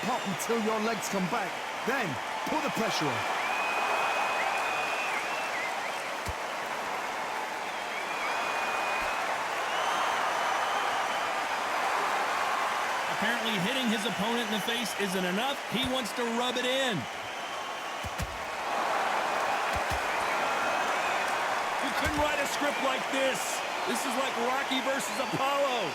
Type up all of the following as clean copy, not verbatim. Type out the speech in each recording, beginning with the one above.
pop until your legs come back. Then, put the pressure on. Apparently hitting his opponent in the face isn't enough. He wants to rub it in. You couldn't write a script like this. This is like Rocky versus Apollo.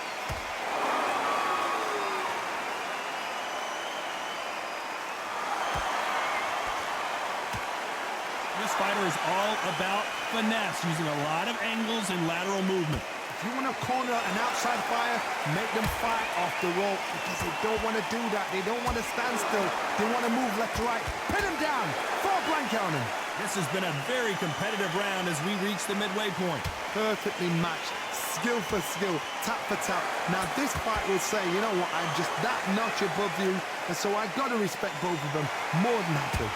This fighter is all about finesse, using a lot of angles and lateral movement. If you want to corner an outside fighter, make them fight off the rope because they don't want to do that. They don't want to stand still. They want to move left to right. Pin him down. 4 blanket on him. This has been a very competitive round as we reach the midway point. Perfectly matched. Skill for skill. Tap for tap. Now this fight will say, you know what, I'm just that notch above you. And so I've got to respect both of them more than happy.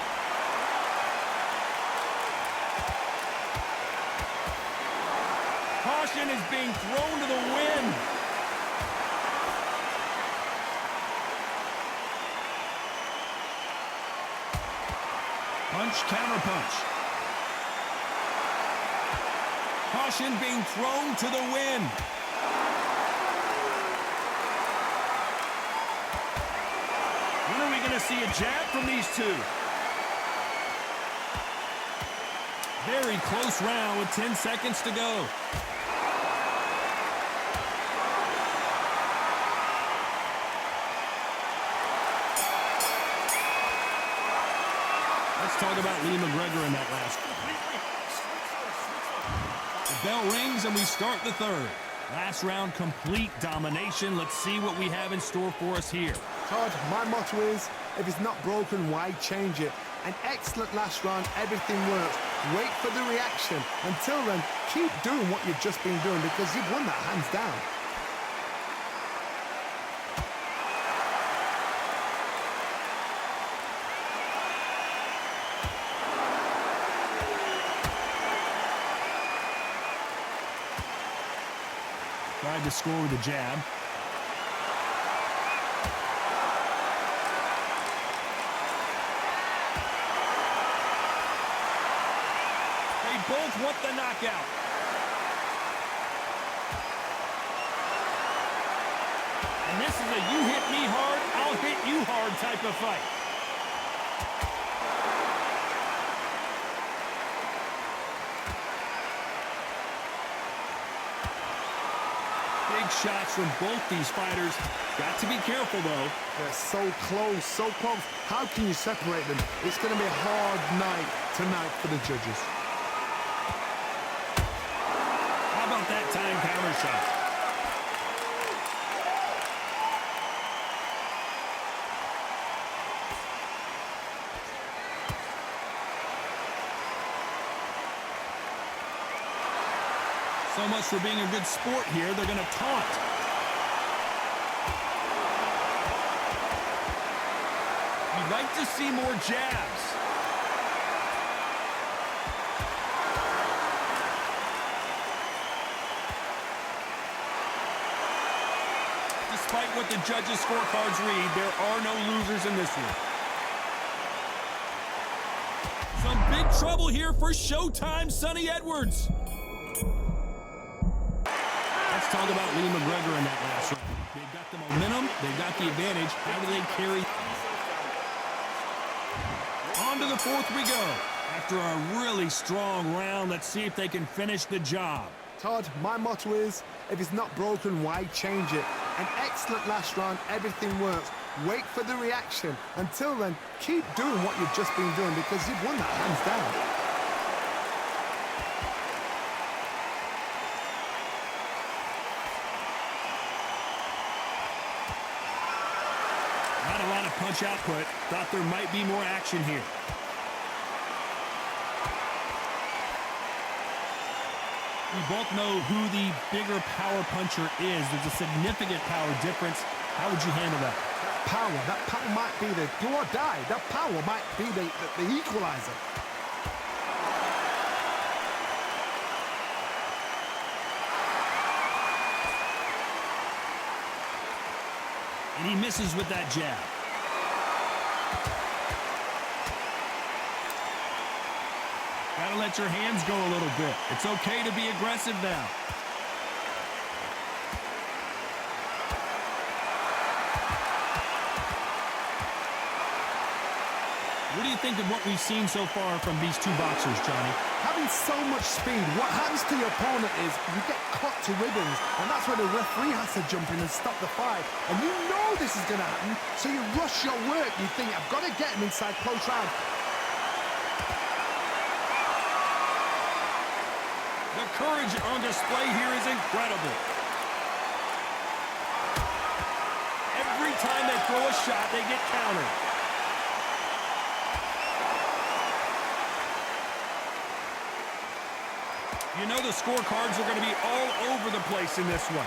Caution is being thrown to the wind. Punch, counter punch. Caution being thrown to the wind. When are we going to see a jab from these two? Very close round with 10 seconds to go. Let's talk about Lee McGregor in that last. The bell rings and we start the third. Last round, complete domination. Let's see what we have in store for us here. Todd, my motto is, if it's not broken, why change it? An excellent last round, everything works. Wait for the reaction. Until then, keep doing what you've just been doing because you've won that hands down. Tried to score with a jab. They both want the knockout. And this is a you hit me hard, I'll hit you hard type of fight. Big shots from both these fighters. Got to be careful, though. They're so close, so close. How can you separate them? It's going to be a hard night tonight for the judges. How about that time counter shot? So much for being a good sport here. They're going to taunt. You'd like to see more jabs. Despite what the judges' scorecards read, there are no losers in this one. Some big trouble here for Showtime Sonny Edwards. Let's talk about Lee McGregor in that last round. They've got the momentum, they've got the advantage. How do they carry? On to the fourth we go. After a really strong round, let's see if they can finish the job. Todd, my motto is, if it's not broken, why change it? An excellent last round, everything works. Wait for the reaction. Until then, keep doing what you've just been doing because you've won that hands down. Not a lot of punch output. Thought there might be more action here. We both know who the bigger power puncher is. There's a significant power difference. How would you handle that? That power might be the do or die. That power might be the equalizer. And he misses with that jab. Gotta let your hands go a little bit. It's okay to be aggressive now. What do you think of what we've seen so far from these two boxers, Johnny? Having so much speed, what happens to your opponent is you get cut to ribbons, and that's where the referee has to jump in and stop the fight. And you know this is going to happen, so you rush your work. You think, I've got to get him inside close round. The courage on display here is incredible. Every time they throw a shot, they get countered. You know the scorecards are going to be all over the place in this one.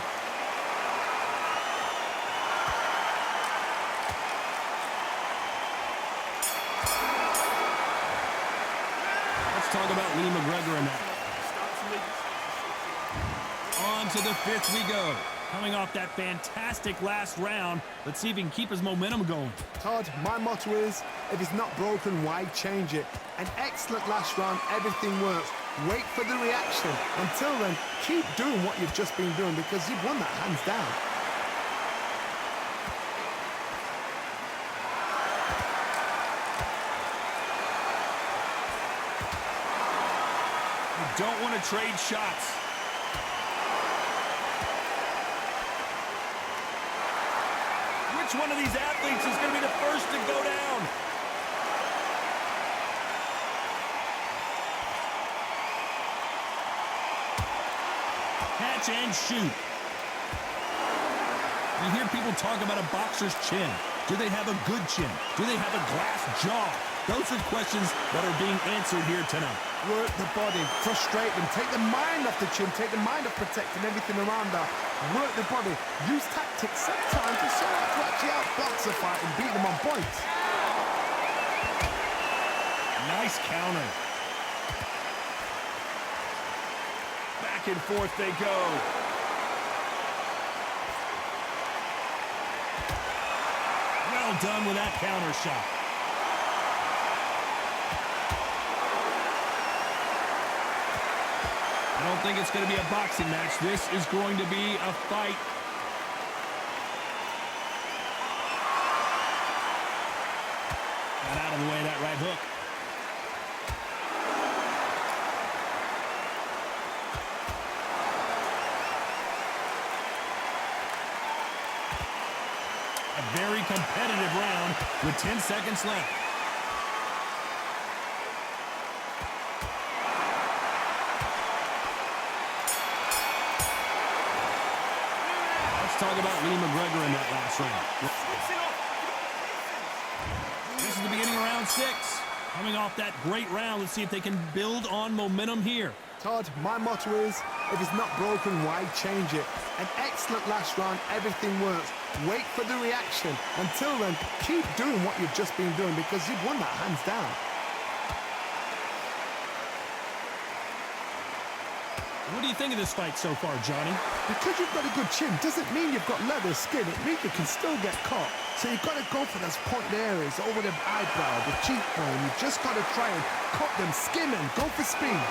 Let's talk about Lee McGregor in that. On to the fifth we go. Coming off that fantastic last round, let's see if he can keep his momentum going. Todd, my motto is, if it's not broken, why change it? An excellent last round, everything works. Wait for the reaction. Until then, keep doing what you've just been doing because you've won that hands down. You don't want to trade shots. Which one of these athletes is going to be the first to go down? Catch and shoot. You hear people talk about a boxer's chin. Do they have a good chin? Do they have a glass jaw? Those are questions that are being answered here tonight. Work the body, frustrate them, take the mind off the chin, take the mind off protecting everything around that. Work the body, use tactics sometimes to show how to actually outbox a fight and beat them on points. Nice counter. Back and forth they go. Well done with that counter shot. I don't think it's going to be a boxing match. This is going to be a fight. Got out of the way of that right hook. A very competitive round with 10 seconds left. Talk about Lee McGregor in that last round. This is the beginning of round 6. Coming off that great round, let's see if they can build on momentum here. Todd, my motto is, if it's not broken, why change it? An excellent last round, everything works. Wait for the reaction. Until then, keep doing what you've just been doing because you've won that hands down. What do you think of this fight so far, Johnny? Because you've got a good chin doesn't mean you've got leather skin. It means you can still get caught. So you've got to go for those pointed areas over the eyebrow, the cheekbone. You've just got to try and cut them, skim them, go for speed.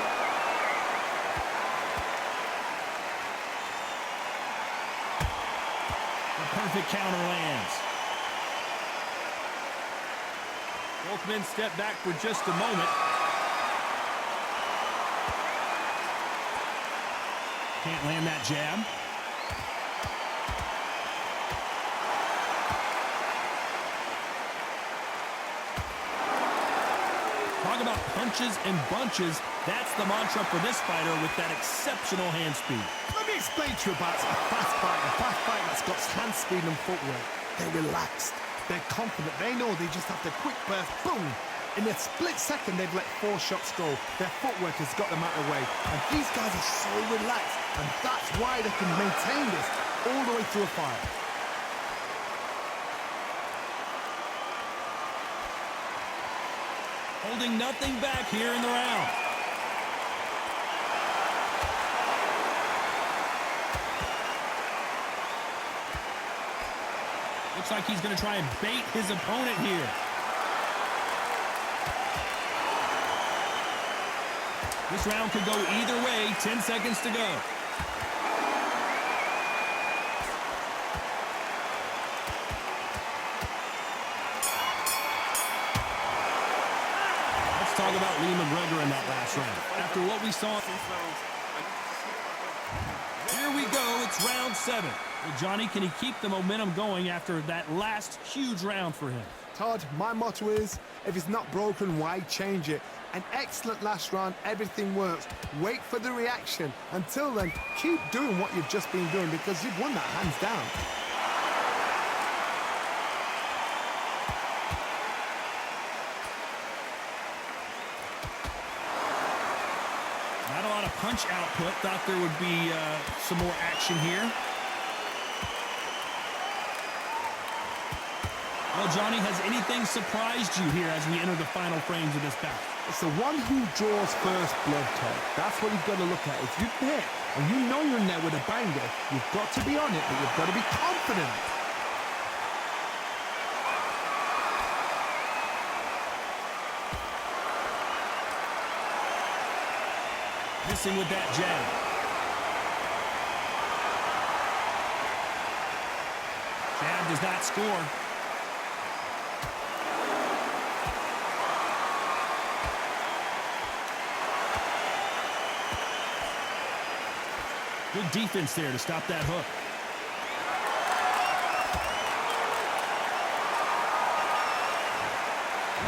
The perfect counter lands. Both men step back for just a moment. Can't land that jab. Talk about punches and bunches. That's the mantra for this fighter with that exceptional hand speed. Let me explain to you about a fast fight that's got hand speed and footwork. They're relaxed. They're confident. They know they just have to quick burst, boom. In a split second, they've let 4 shots go. Their footwork has got them out of the way. And these guys are so relaxed. And that's why they can maintain this all the way through a fight. Holding nothing back here in the round. Looks like he's going to try and bait his opponent here. This round could go either way. 10 seconds to go. Let's talk about Lee McGregor in that last round. After what we saw... Here we go. It's round 7. Well, Johnny, can he keep the momentum going after that last huge round for him? Todd, my motto is, if it's not broken, why change it? An excellent last round, everything works. Wait for the reaction. Until then, keep doing what you've just been doing because you've won that hands down. Not a lot of punch output. Thought there would be some more action here. Well, Johnny, has anything surprised you here as we enter the final frames of this bout? It's the one who draws first blood, Todd. That's what you've got to look at. If you've hit and you know you're in there with a banger, you've got to be on it, but you've got to be confident. Missing with that jab. Jab does not score. Good defense there to stop that hook.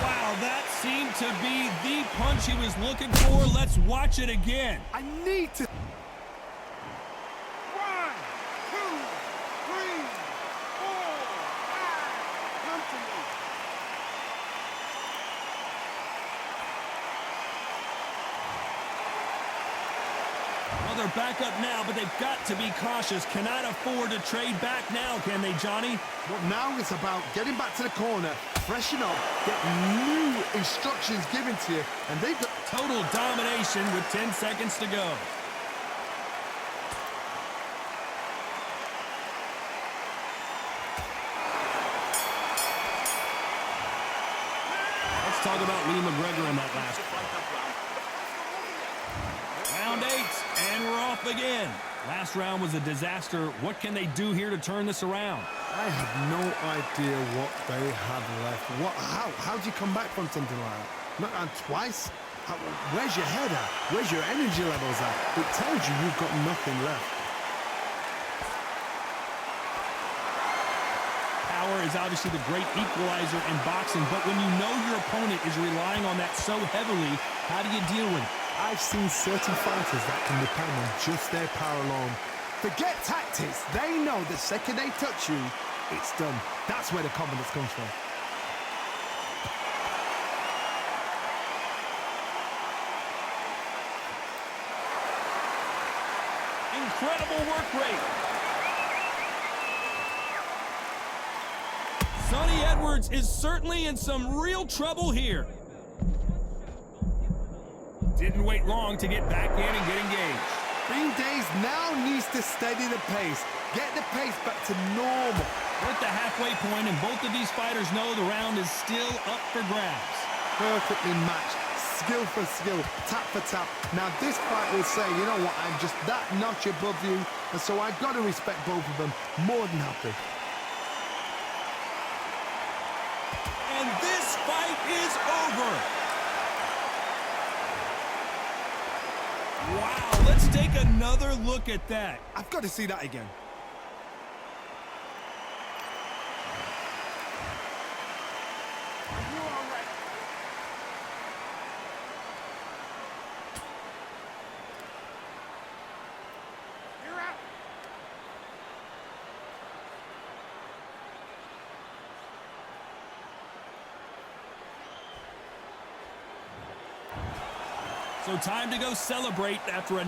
Wow, that seemed to be the punch he was looking for. Let's watch it again. I need to... 1, 2, 3, 4, 5. Come to me. Well, they're back up now, but they've got to be cautious. Cannot afford to trade back now, can they, Johnny? Well, now it's about getting back to the corner, freshen up, get new instructions given to you, and they've got... Total domination with 10 seconds to go. Let's talk about Lee McGregor in that last round 8, and we're off again. Last round was a disaster. What can they do here to turn this around? I have no idea what they have left. How do you come back from something like that? Not twice? Where's your head at? Where's your energy levels at? It tells you you've got nothing left. Power is obviously the great equalizer in boxing, but when you know your opponent is relying on that so heavily, how do you deal with it? I've seen certain fighters that can depend on just their power alone. Forget tactics. They know the second they touch you, it's done. That's where the confidence comes from. Incredible work rate. Sonny Edwards is certainly in some real trouble here. Didn't wait long to get back in and get engaged. Green Days now needs to steady the pace. Get the pace back to normal. We're at the halfway point, and both of these fighters know the round is still up for grabs. Perfectly matched. Skill for skill, tap for tap. Now this fight will say, you know what, I'm just that notch above you, and so I've got to respect both of them. More than happy. And this fight is over. Wow, let's take another look at that. I've got to see that again. So time to go celebrate after a...